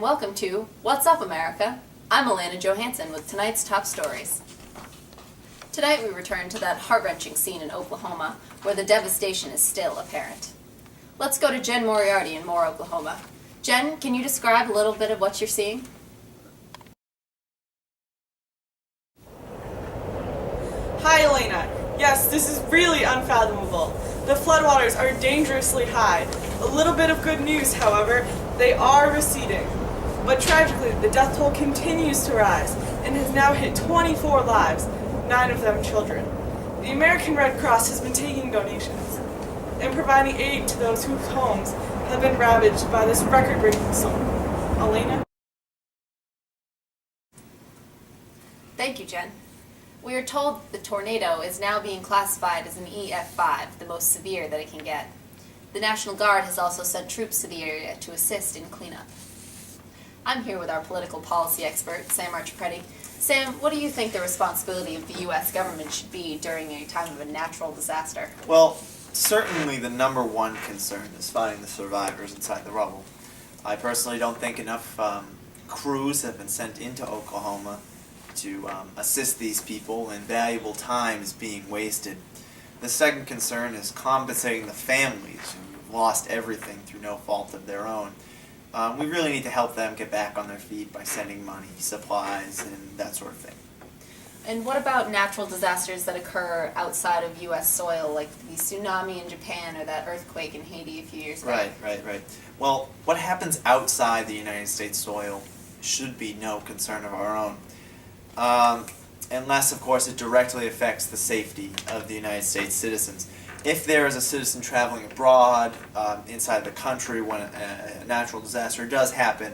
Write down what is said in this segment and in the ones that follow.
welcome to What's Up, America? I'm Alana Johansson with tonight's top stories. Tonight we return to that heart-wrenching scene in Oklahoma where the devastation is still apparent. Let's go to Jen Moriarty in Moore, Oklahoma. Jen, can you describe a little bit of what you're seeing? Hi, Elena. Yes, this is really unfathomable. The floodwaters are dangerously high. A little bit of good news, however, they are receding. But tragically, the death toll continues to rise and has now hit 24 lives, 9 of them children. The American Red Cross has been taking donations and providing aid to those whose homes have been ravaged by this record-breaking storm. Elena? Thank you, Jen. We are told the tornado is now being classified as an EF5, the most severe that it can get. The National Guard has also sent troops to the area to assist in cleanup. I'm here with our political policy expert, Sam Archipredi. Sam, what do you think the responsibility of the U.S. government should be during a time of a natural disaster? Well, certainly the number one concern is finding the survivors inside the rubble. I personally don't think enough crews have been sent into Oklahoma to assist these people, and valuable time is being wasted. The second concern is compensating the families who've lost everything through no fault of their own. We really need to help them get back on their feet by sending money, supplies, and that sort of thing. And what about natural disasters that occur outside of U.S. soil, like the tsunami in Japan or that earthquake in Haiti a few years ago? Right. Well, what happens outside the United States soil should be no concern of our own. Unless, of course, it directly affects the safety of the United States citizens. If there is a citizen traveling abroad, inside the country, when a natural disaster does happen,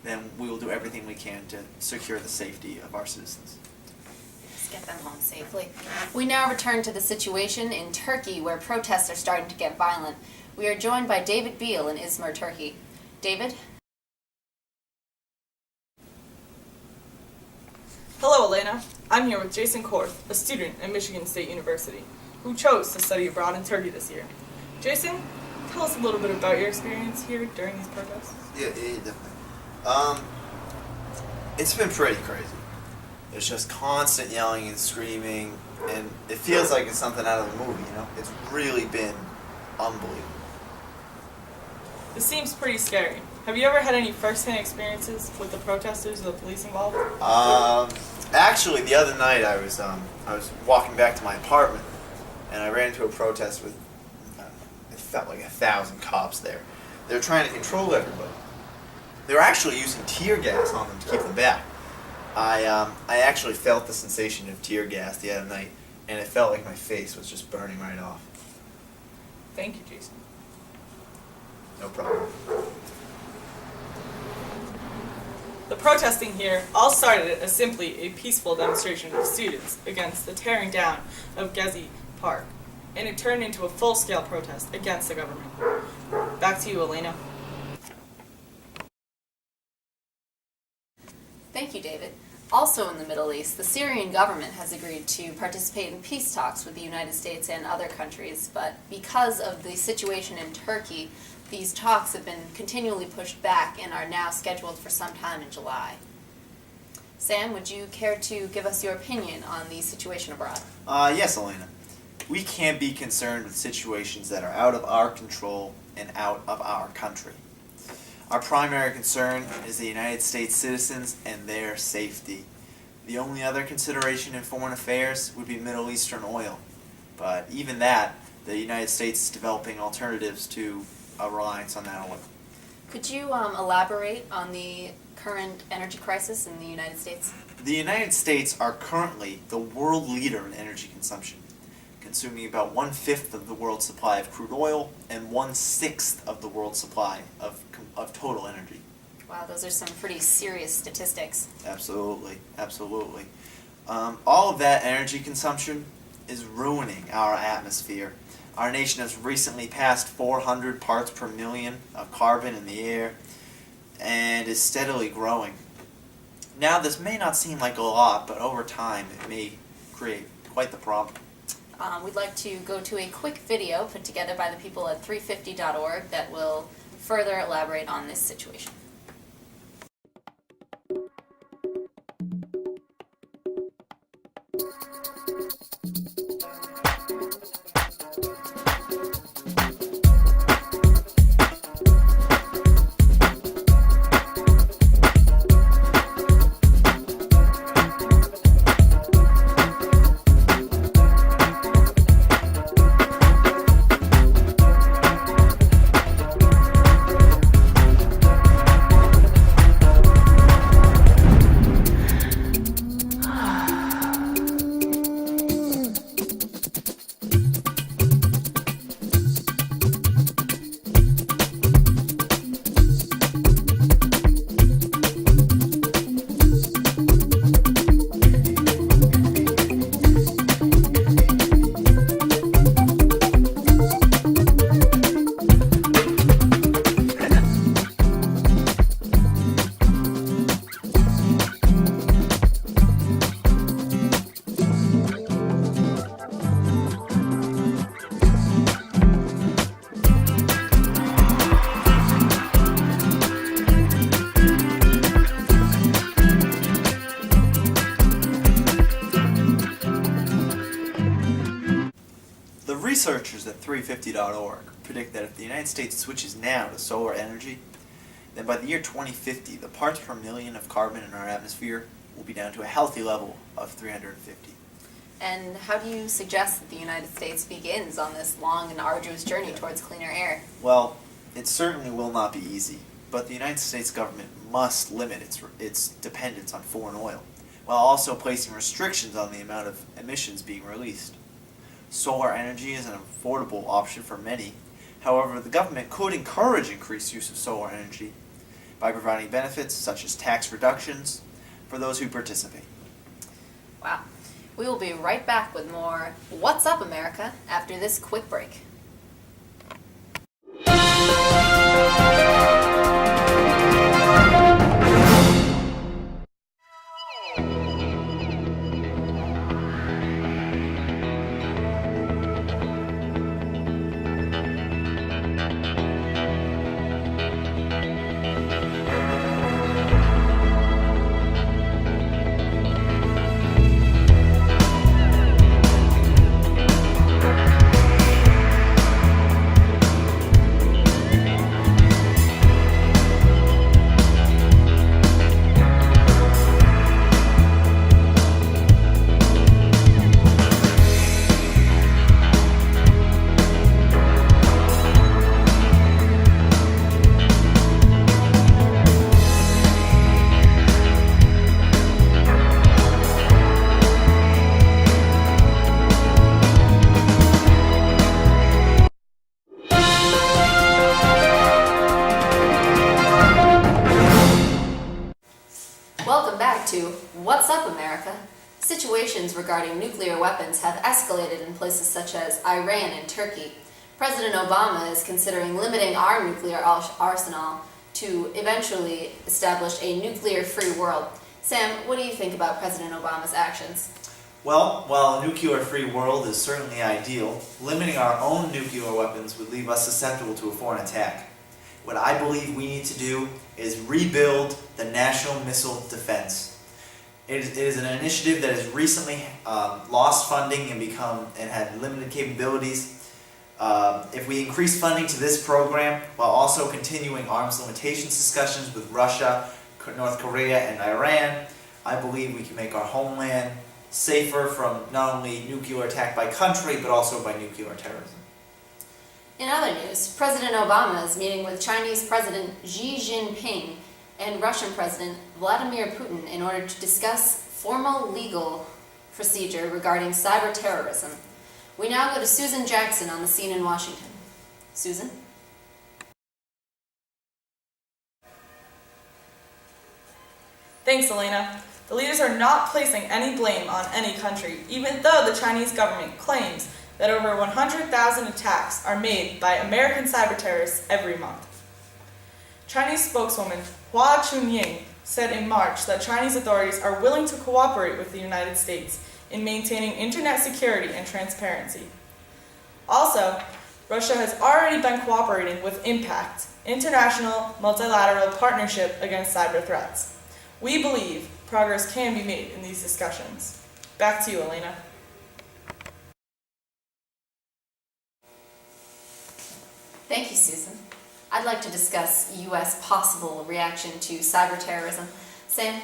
then we will do everything we can to secure the safety of our citizens. Let's get them home safely. We now return to the situation in Turkey, where protests are starting to get violent. We are joined by David Beal in Izmir, Turkey. David? Hello, Elena. I'm here with Jason Korth, a student at Michigan State University, who chose to study abroad in Turkey this year. Jason, tell us a little bit about your experience here during these protests. Yeah, definitely. It's been pretty crazy. There's just constant yelling and screaming, and it feels like it's something out of the movie, you know? It's really been unbelievable. This seems pretty scary. Have you ever had any first-hand experiences with the protesters or the police involved? Actually, the other night I was walking back to my apartment, and I ran into a protest with, it felt like 1,000 cops there. They were trying to control everybody. They were actually using tear gas on them to keep them back. I actually felt the sensation of tear gas the other night, and it felt like my face was just burning right off. Thank you, Jason. No problem. The protesting here all started as simply a peaceful demonstration of students against the tearing down of Gezi Park, and it turned into a full-scale protest against the government. Back to you, Elena. Thank you, David. Also in the Middle East, the Syrian government has agreed to participate in peace talks with the United States and other countries, but because of the situation in Turkey, these talks have been continually pushed back and are now scheduled for sometime in July. Sam, would you care to give us your opinion on the situation abroad? Yes, Elena. We can't be concerned with situations that are out of our control and out of our country. Our primary concern is the United States citizens and their safety. The only other consideration in foreign affairs would be Middle Eastern oil. But even that, the United States is developing alternatives to a reliance on that oil. Could you elaborate on the current energy crisis in the United States? The United States are currently the world leader in energy consumption, consuming about 1/5 of the world's supply of crude oil and 1/6 of the world's supply of total energy. Wow, those are some pretty serious statistics. Absolutely. All of that energy consumption is ruining our atmosphere. Our nation has recently passed 400 parts per million of carbon in the air and is steadily growing. Now, this may not seem like a lot, but over time it may create quite the problem. We'd like to go to a quick video put together by the people at 350.org that will further elaborate on this situation. researchers at 350.org predict that if the United States switches now to solar energy, then by the year 2050, the parts per million of carbon in our atmosphere will be down to a healthy level of 350. And how do you suggest that the United States begins on this long and arduous journey towards cleaner air? Well, it certainly will not be easy, but the United States government must limit its dependence on foreign oil, while also placing restrictions on the amount of emissions being released. Solar energy is an affordable option for many. However, the government could encourage increased use of solar energy by providing benefits such as tax reductions for those who participate. Wow. We will be right back with more What's Up, America after this quick break. Welcome back to What's Up, America? Situations regarding nuclear weapons have escalated in places such as Iran and Turkey. President Obama is considering limiting our nuclear arsenal to eventually establish a nuclear-free world. Sam, what do you think about President Obama's actions? Well, while a nuclear-free world is certainly ideal, limiting our own nuclear weapons would leave us susceptible to a foreign attack. What I believe we need to do is rebuild the National Missile Defense. It is an initiative that has recently lost funding and had limited capabilities. If we increase funding to this program while also continuing arms limitations discussions with Russia, North Korea, and Iran, I believe we can make our homeland safer from not only nuclear attack by country but also by nuclear terrorism. In other news, President Obama is meeting with Chinese President Xi Jinping and Russian President Vladimir Putin in order to discuss formal legal procedure regarding cyber terrorism. We now go to Susan Jackson on the scene in Washington. Susan? Thanks, Elena. The leaders are not placing any blame on any country, even though the Chinese government claims that over 100,000 attacks are made by American cyber terrorists every month. Chinese spokeswoman Hua Chunying said in March that Chinese authorities are willing to cooperate with the United States in maintaining internet security and transparency. Also, Russia has already been cooperating with IMPACT, International Multilateral Partnership Against Cyber Threats. We believe progress can be made in these discussions. Back to you, Elena. Thank you, Susan. I'd like to discuss U.S. possible reaction to cyber terrorism. Sam?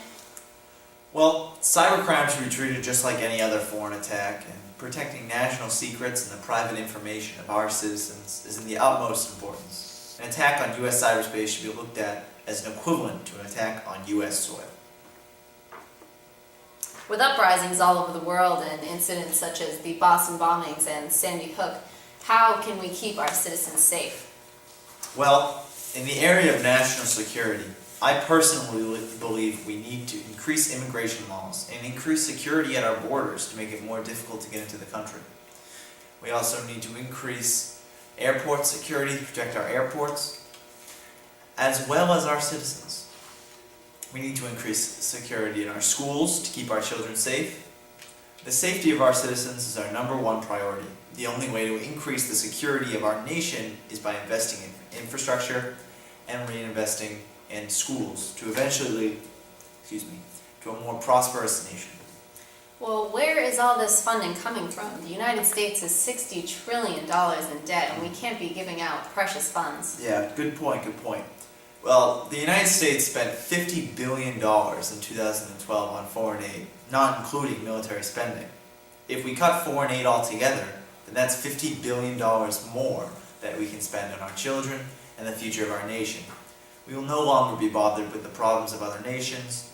Well, cybercrime should be treated just like any other foreign attack, and protecting national secrets and the private information of our citizens is in the utmost importance. An attack on U.S. cyberspace should be looked at as an equivalent to an attack on U.S. soil. With uprisings all over the world and incidents such as the Boston bombings and Sandy Hook, how can we keep our citizens safe? Well, in the area of national security, I personally believe we need to increase immigration laws and increase security at our borders to make it more difficult to get into the country. We also need to increase airport security to protect our airports, as well as our citizens. We need to increase security in our schools to keep our children safe. The safety of our citizens is our #1 priority. The only way to increase the security of our nation is by investing in infrastructure and reinvesting in schools to eventually lead, to a more prosperous nation. Well, where is all this funding coming from? The United States is $60 trillion in debt, and we can't be giving out precious funds. Yeah, good point, good point. Well, the United States spent $50 billion in 2012 on foreign aid, not including military spending. If we cut foreign aid altogether, then that's $50 billion more that we can spend on our children and the future of our nation. We will no longer be bothered with the problems of other nations.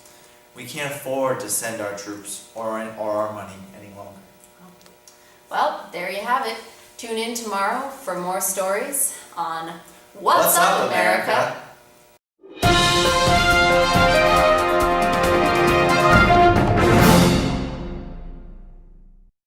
We can't afford to send our troops or our money any longer. Well, there you have it. Tune in tomorrow for more stories on What's Up, America?